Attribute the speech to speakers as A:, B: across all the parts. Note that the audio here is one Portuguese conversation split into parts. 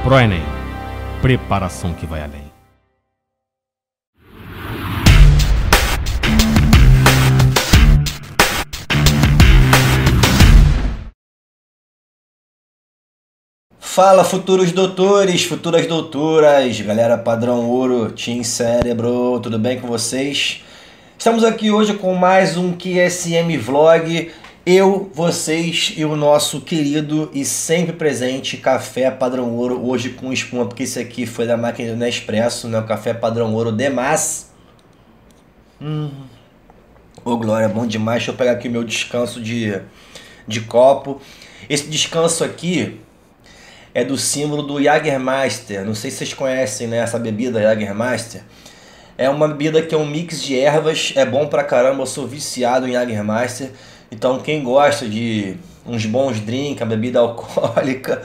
A: ProEnem. Preparação que vai além.
B: Fala, futuros doutores, futuras doutoras, galera padrão ouro, Team Cérebro, tudo bem com vocês? Estamos aqui hoje com mais um QSM Vlog, eu, vocês e o nosso querido e sempre presente café padrão ouro, hoje com espuma, porque esse aqui foi da máquina do Nespresso, né? O café padrão ouro demais. Ô glória, bom demais, deixa eu pegar aqui o meu descanso de copo. Esse descanso aqui é do símbolo do Jägermeister. Não sei se vocês conhecem, né, essa bebida Jägermeister. É uma bebida que é um mix de ervas, é bom pra caramba, eu sou viciado em Jägermeister. Então quem gosta de uns bons drinks, a bebida alcoólica,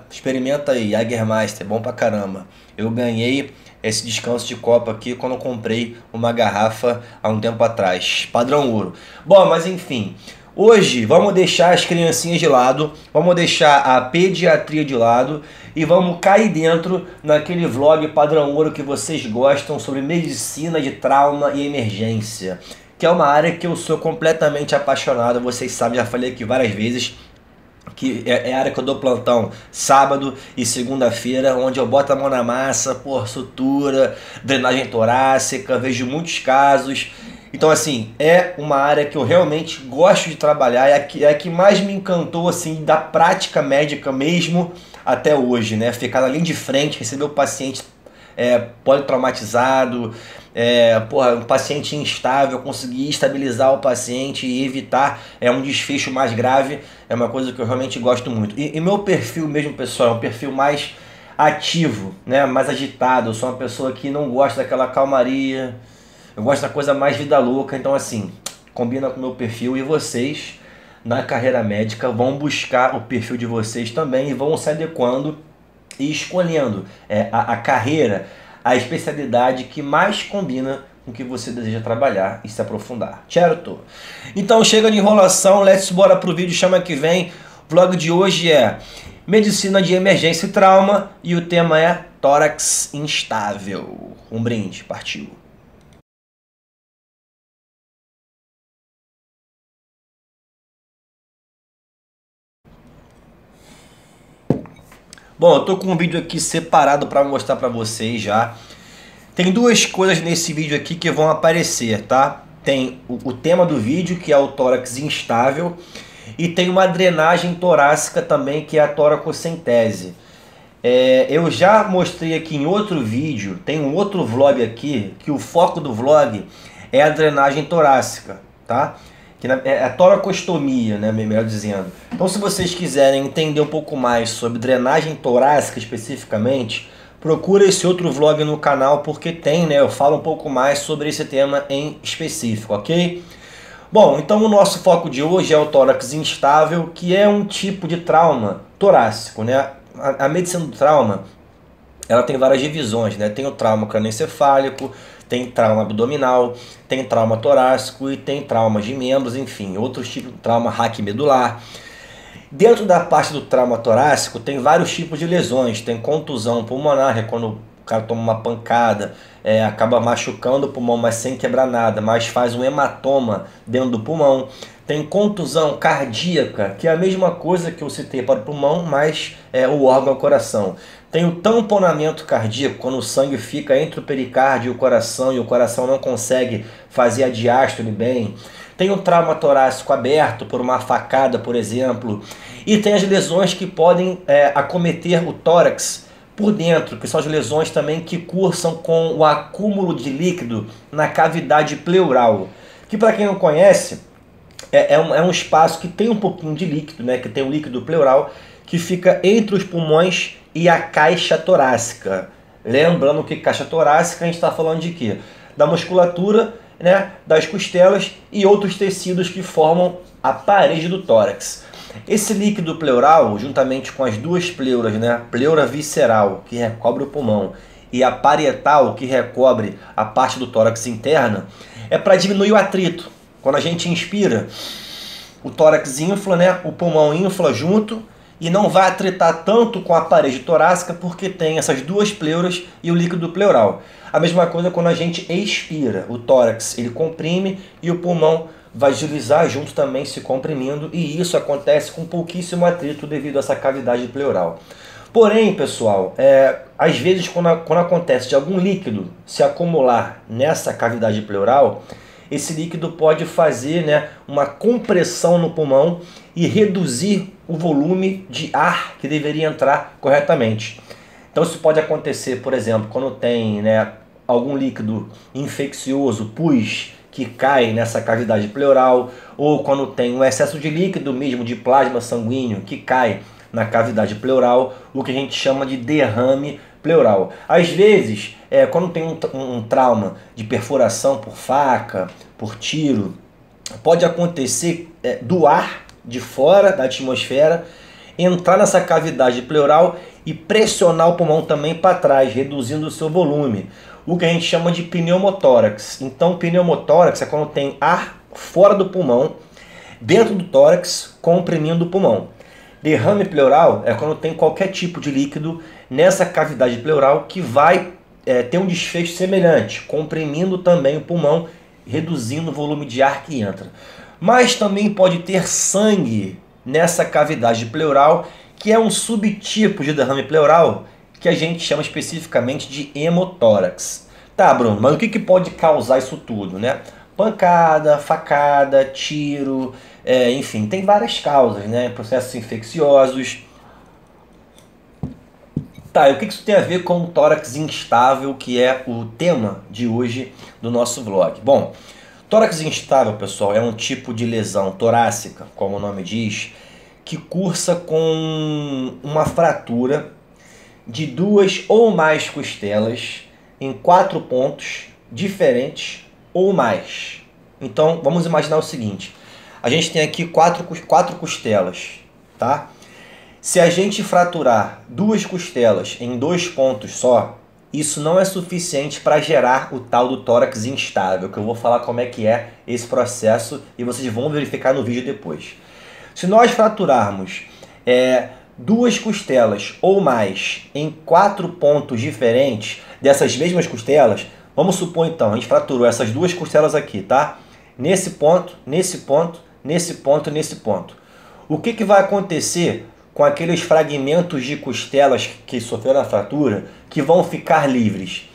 B: experimenta aí, Jägermeister, é bom pra caramba. Eu ganhei esse descanso de copo aqui quando eu comprei uma garrafa há um tempo atrás, padrão ouro. Bom, mas enfim, hoje vamos deixar as criancinhas de lado, vamos deixar a pediatria de lado e vamos cair dentro naquele vlog padrão ouro que vocês gostam sobre medicina de trauma e emergência, que é uma área que eu sou completamente apaixonado, vocês sabem, já falei aqui várias vezes, que é a área que eu dou plantão sábado e segunda-feira, onde eu boto a mão na massa, sutura, drenagem torácica, vejo muitos casos. Então assim, é uma área que eu realmente gosto de trabalhar, é a que mais me encantou assim da prática médica mesmo até hoje, né? Ficar na linha de frente, receber o paciente politraumatizado, um paciente instável, conseguir estabilizar o paciente e evitar um desfecho mais grave, é uma coisa que eu realmente gosto muito. E meu perfil mesmo, pessoal, é um perfil mais ativo, né? Mais agitado, eu sou uma pessoa que não gosta daquela calmaria, eu gosto da coisa mais vida louca, então assim, combina com o meu perfil e vocês, na carreira médica, vão buscar o perfil de vocês também e vão se adequando e escolhendo a carreira, a especialidade que mais combina com o que você deseja trabalhar e se aprofundar, certo? Então chega de enrolação, bora pro vídeo, chama que vem. O vlog de hoje é medicina de emergência e trauma e o tema é tórax instável. Um brinde, partiu. Bom, eu tô com um vídeo aqui separado para mostrar para vocês já. Tem duas coisas nesse vídeo aqui que vão aparecer, tá? Tem o tema do vídeo, que é o tórax instável, e tem uma drenagem torácica também, que é a toracocentese. Eu já mostrei aqui em outro vídeo, tem um outro vlog aqui, que o foco do vlog é a drenagem torácica, tá? Que é a toracostomia, né, melhor dizendo. Então se vocês quiserem entender um pouco mais sobre drenagem torácica especificamente, procura esse outro vlog no canal, porque tem, né, eu falo um pouco mais sobre esse tema em específico, ok? Bom, então o nosso foco de hoje é o tórax instável, que é um tipo de trauma torácico, né? A medicina do trauma, ela tem várias divisões, né? Tem o trauma crânioencefálico, tem trauma abdominal, tem trauma torácico e tem traumas de membros, enfim, outros tipos de trauma raquimedular. Dentro da parte do trauma torácico tem vários tipos de lesões, tem contusão pulmonar, é quando o cara toma uma pancada, acaba machucando o pulmão, mas sem quebrar nada, mas faz um hematoma dentro do pulmão. Tem contusão cardíaca, que é a mesma coisa que eu citei para o pulmão, mas o órgão é o coração. Tem o tamponamento cardíaco, quando o sangue fica entre o pericárdio e o coração não consegue fazer a diástole bem. Tem o trauma torácico aberto por uma facada, por exemplo. E tem as lesões que podem acometer o tórax por dentro, que são as lesões também que cursam com o acúmulo de líquido na cavidade pleural. Que para quem não conhece, é um espaço que tem um pouquinho de líquido, né? Que tem o líquido pleural que fica entre os pulmões e a caixa torácica. Lembrando que caixa torácica a gente está falando de quê? Da musculatura, né, das costelas e outros tecidos que formam a parede do tórax. Esse líquido pleural, juntamente com as duas pleuras, né, a pleura visceral, que recobre o pulmão, e a parietal, que recobre a parte do tórax interna, é para diminuir o atrito. Quando a gente inspira, o tórax infla, né, o pulmão infla junto, e não vai atritar tanto com a parede torácica porque tem essas duas pleuras e o líquido pleural. A mesma coisa quando a gente expira, o tórax ele comprime e o pulmão vai deslizar junto também se comprimindo, e isso acontece com pouquíssimo atrito devido a essa cavidade pleural. Porém, pessoal, às vezes quando acontece de algum líquido se acumular nessa cavidade pleural, esse líquido pode fazer, né, uma compressão no pulmão e reduzir o volume de ar que deveria entrar corretamente. Então isso pode acontecer, por exemplo, quando tem, né, algum líquido infeccioso, pus, que cai nessa cavidade pleural, ou quando tem um excesso de líquido mesmo, de plasma sanguíneo, que cai na cavidade pleural, o que a gente chama de derrame pleural. Às vezes, quando tem um trauma de perfuração por faca, por tiro, pode acontecer do ar de fora da atmosfera entrar nessa cavidade pleural e pressionar o pulmão também para trás, reduzindo o seu volume, o que a gente chama de pneumotórax. Então, pneumotórax é quando tem ar fora do pulmão, dentro do tórax, comprimindo o pulmão. Derrame pleural é quando tem qualquer tipo de líquido nessa cavidade pleural que vai ter um desfecho semelhante, comprimindo também o pulmão, reduzindo o volume de ar que entra. Mas também pode ter sangue nessa cavidade pleural, que é um subtipo de derrame pleural que a gente chama especificamente de hemotórax. Tá, Bruno, mas o que pode causar isso tudo, né? Pancada, facada, tiro, enfim, tem várias causas, né? Processos infecciosos. Tá, e o que isso tem a ver com o tórax instável, que é o tema de hoje do nosso vlog? Bom, tórax instável, pessoal, é um tipo de lesão torácica, como o nome diz, que cursa com uma fratura de duas ou mais costelas em 4 pontos diferentes ou mais. Então, vamos imaginar o seguinte. A gente tem aqui quatro costelas, tá? Se a gente fraturar 2 costelas em 2 pontos só, isso não é suficiente para gerar o tal do tórax instável, que eu vou falar como é que é esse processo e vocês vão verificar no vídeo depois. Se nós fraturarmos 2 costelas ou mais em 4 pontos diferentes dessas mesmas costelas, vamos supor então, a gente fraturou essas 2 costelas aqui, tá? Nesse ponto, nesse ponto, nesse ponto e nesse ponto. O que vai acontecer com aqueles fragmentos de costelas que sofreram a fratura que vão ficar livres?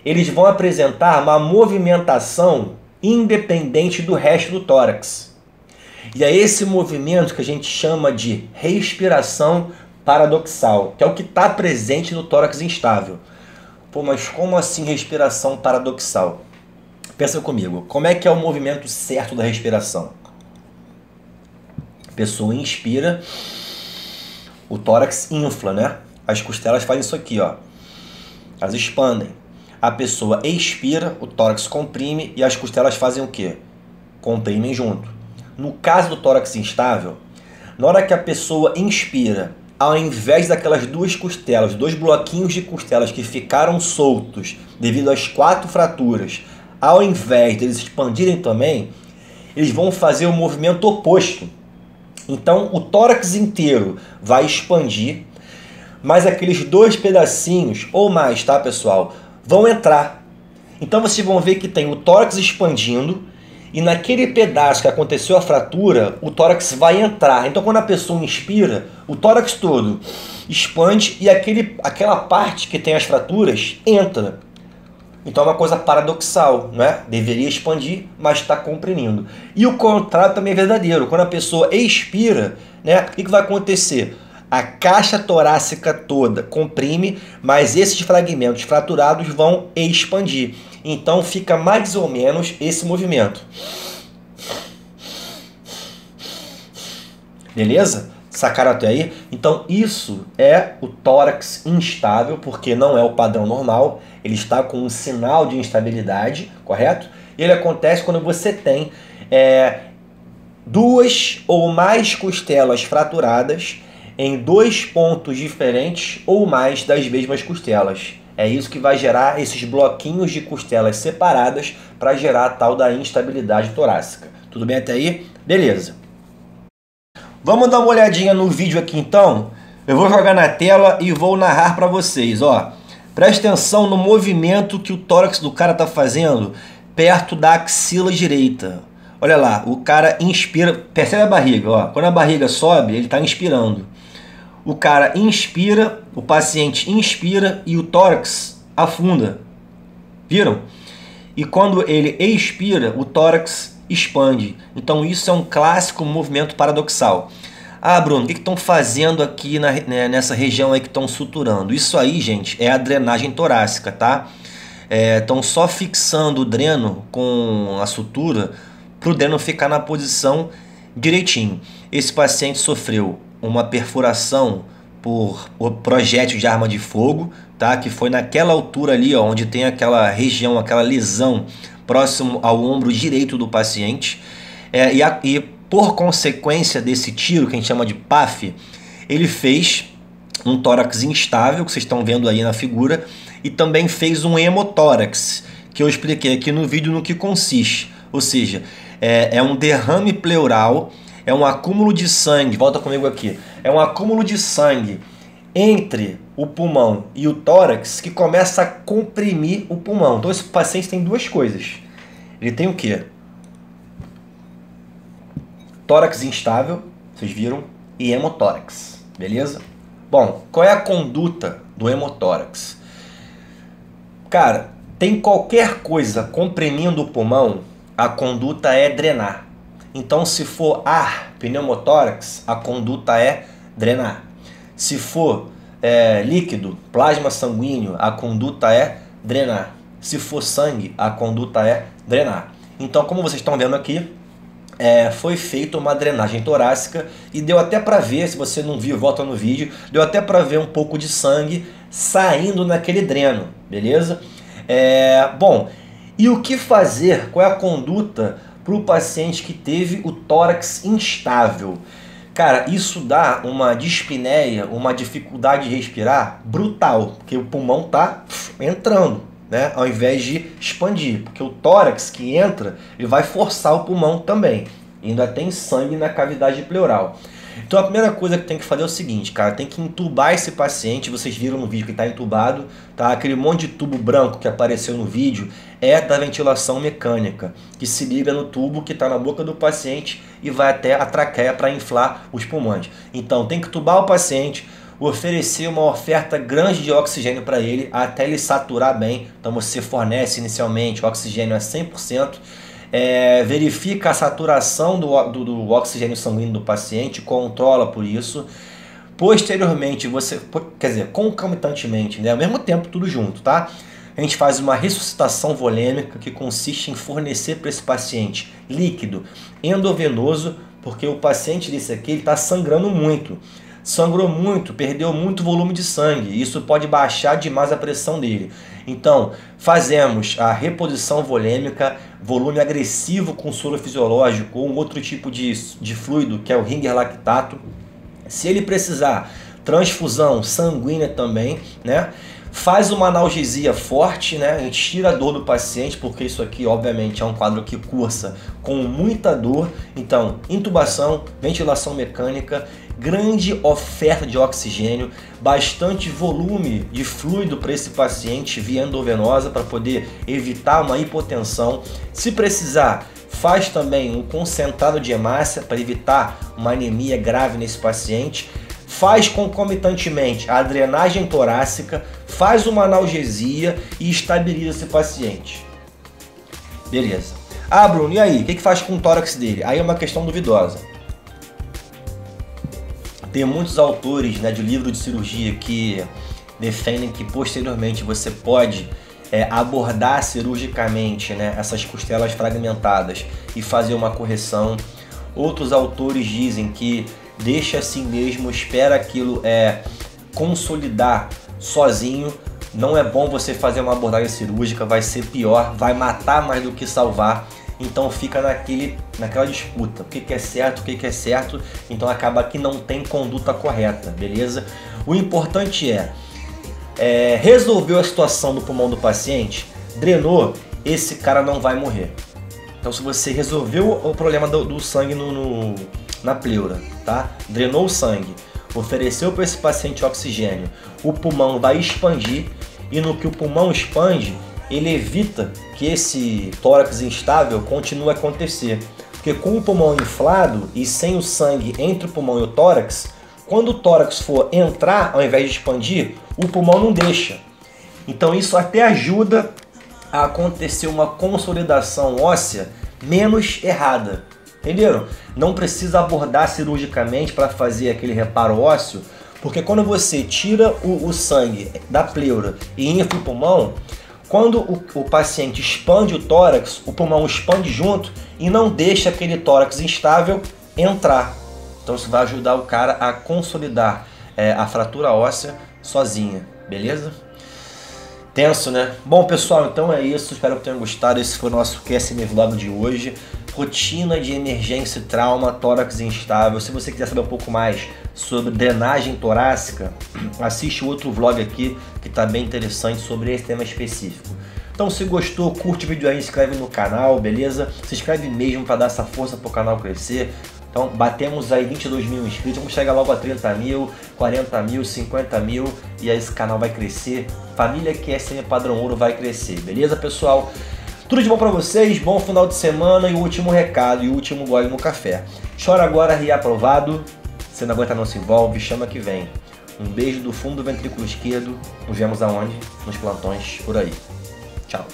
B: Eles vão apresentar uma movimentação independente do resto do tórax. E é esse movimento que a gente chama de respiração paradoxal, que é o que está presente no tórax instável. Pô, mas como assim respiração paradoxal? Pensa comigo, como é que é o movimento certo da respiração? A pessoa inspira, o tórax infla, né? As costelas fazem isso aqui, ó. Elas expandem. A pessoa expira, o tórax comprime e as costelas fazem o quê? Comprimem junto. No caso do tórax instável, na hora que a pessoa inspira, ao invés daquelas 2 costelas, 2 bloquinhos de costelas que ficaram soltos devido às 4 fraturas, ao invés deles expandirem também, eles vão fazer o movimento oposto. Então o tórax inteiro vai expandir, mas aqueles 2 pedacinhos ou mais, tá, pessoal, vão entrar. Então vocês vão ver que tem o tórax expandindo e naquele pedaço que aconteceu a fratura, o tórax vai entrar. Então quando a pessoa inspira, o tórax todo expande e aquela parte que tem as fraturas entra. Então é uma coisa paradoxal, né? Deveria expandir, mas está comprimindo. E o contrário também é verdadeiro. Quando a pessoa expira, né, o que vai acontecer? A caixa torácica toda comprime, mas esses fragmentos fraturados vão expandir. Então fica mais ou menos esse movimento. Beleza? Sacaram até aí? Então isso é o tórax instável, porque não é o padrão normal. Ele está com um sinal de instabilidade, correto? E ele acontece quando você tem 2 ou mais costelas fraturadas em 2 pontos diferentes ou mais das mesmas costelas. É isso que vai gerar esses bloquinhos de costelas separadas para gerar a tal da instabilidade torácica. Tudo bem até aí? Beleza. Vamos dar uma olhadinha no vídeo aqui então. Eu vou jogar na tela e vou narrar para vocês, ó. Presta atenção no movimento que o tórax do cara tá fazendo perto da axila direita. Olha lá, o cara inspira, percebe a barriga, ó. Quando a barriga sobe, ele tá inspirando. O cara inspira, o paciente inspira e o tórax afunda. Viram? E quando ele expira, o tórax expande. Então isso é um clássico movimento paradoxal. Ah, Bruno, o que estão fazendo aqui nessa região aí que estão suturando? Isso aí, gente, é a drenagem torácica, tá? Estão só fixando o dreno com a sutura para o dreno ficar na posição direitinho. Esse paciente sofreu uma perfuração por projétil de arma de fogo, tá? Que foi naquela altura ali, ó, onde tem aquela região, aquela lesão próximo ao ombro direito do paciente. E por consequência desse tiro, que a gente chama de PAF, ele fez um tórax instável, que vocês estão vendo aí na figura, e também fez um hemotórax, que eu expliquei aqui no vídeo no que consiste. Ou seja, é um derrame pleural, é um acúmulo de sangue, volta comigo aqui, é um acúmulo de sangue entre o pulmão e o tórax que começa a comprimir o pulmão. Então esse paciente tem duas coisas. Ele tem o quê? Tórax instável, vocês viram, e hemotórax, beleza? Bom, qual é a conduta do hemotórax? Cara, tem qualquer coisa comprimindo o pulmão, a conduta é drenar. Então, se for ar, pneumotórax, a conduta é drenar. Se for líquido, plasma sanguíneo, a conduta é drenar. Se for sangue, a conduta é drenar. Então, como vocês estão vendo aqui, foi feita uma drenagem torácica e deu até para ver, se você não viu, volta no vídeo, deu até para ver um pouco de sangue saindo naquele dreno, beleza? Bom, e o que fazer? Qual é a conduta para o paciente que teve o tórax instável? Cara, isso dá uma dispneia, uma dificuldade de respirar brutal, porque o pulmão tá entrando, né, ao invés de expandir, porque o tórax que entra, ele vai forçar o pulmão também. E ainda tem sangue na cavidade pleural. Então a primeira coisa que tem que fazer é o seguinte, cara, tem que entubar esse paciente. Vocês viram no vídeo que está entubado, tá? Aquele monte de tubo branco que apareceu no vídeo é da ventilação mecânica, que se liga no tubo que está na boca do paciente e vai até a traqueia para inflar os pulmões. Então tem que tubar o paciente, oferecer uma oferta grande de oxigênio para ele até ele saturar bem. Então você fornece inicialmente o oxigênio a 100%, verifica a saturação do oxigênio sanguíneo do paciente, controla por isso. Posteriormente, concomitantemente, né, ao mesmo tempo, tudo junto, tá? A gente faz uma ressuscitação volêmica que consiste em fornecer para esse paciente líquido endovenoso, porque o paciente desse aqui está sangrando muito. Sangrou muito, perdeu muito volume de sangue, isso pode baixar demais a pressão dele. Então, fazemos a reposição volêmica, volume agressivo com soro fisiológico ou um outro tipo de fluido, que é o Ringer lactato. Se ele precisar, transfusão sanguínea também, né? Faz uma analgesia forte, né? A gente tira a dor do paciente, porque isso aqui, obviamente, é um quadro que cursa com muita dor. Então, intubação, ventilação mecânica, grande oferta de oxigênio, bastante volume de fluido para esse paciente via endovenosa para poder evitar uma hipotensão. Se precisar, faz também um concentrado de hemácia para evitar uma anemia grave nesse paciente. Faz concomitantemente a drenagem torácica, faz uma analgesia e estabiliza esse paciente. Beleza. Ah, Bruno, e aí? O que faz com o tórax dele? Aí é uma questão duvidosa. Tem muitos autores, né, de livro de cirurgia que defendem que posteriormente você pode abordar cirurgicamente, né, essas costelas fragmentadas e fazer uma correção. Outros autores dizem que deixa assim mesmo, espera aquilo consolidar sozinho. Não é bom você fazer uma abordagem cirúrgica, vai ser pior, vai matar mais do que salvar. Então fica naquela disputa, o que é certo, o que é certo, então acaba que não tem conduta correta, beleza? O importante resolveu a situação do pulmão do paciente, drenou, esse cara não vai morrer. Então se você resolveu o problema do sangue na pleura, tá? Drenou o sangue, ofereceu para esse paciente oxigênio, o pulmão vai expandir e no que o pulmão expande, ele evita que esse tórax instável continue a acontecer. Porque com o pulmão inflado e sem o sangue entre o pulmão e o tórax, quando o tórax for entrar, ao invés de expandir, o pulmão não deixa. Então isso até ajuda a acontecer uma consolidação óssea menos errada. Entenderam? Não precisa abordar cirurgicamente para fazer aquele reparo ósseo, porque quando você tira o sangue da pleura e infla o pulmão, quando o paciente expande o tórax, o pulmão expande junto e não deixa aquele tórax instável entrar. Então isso vai ajudar o cara a consolidar a fratura óssea sozinha, beleza? Tenso, né? Bom, pessoal, então é isso. Espero que tenham gostado. Esse foi o nosso QSM Vlog de hoje. Rotina de emergência e trauma, tórax instável. Se você quiser saber um pouco mais sobre drenagem torácica, assiste outro vlog aqui que está bem interessante sobre esse tema específico. Então, se gostou, curte o vídeo aí, se inscreve no canal, beleza? Se inscreve mesmo para dar essa força para o canal crescer. Então, batemos aí 22 mil inscritos, vamos chegar logo a 30 mil, 40 mil, 50 mil e aí esse canal vai crescer. Família QSM Padrão Ouro vai crescer, beleza, pessoal? Tudo de bom pra vocês, bom final de semana e o último recado e o último gole no café. Chora agora, ri aprovado. Se não aguenta, não se envolve, chama que vem. Um beijo do fundo do ventrículo esquerdo. Nos vemos aonde? Nos plantões por aí. Tchau.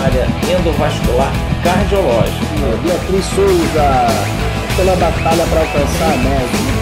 C: Área endovascular cardiológica.
D: Beatriz Souza, pela batalha para alcançar a média.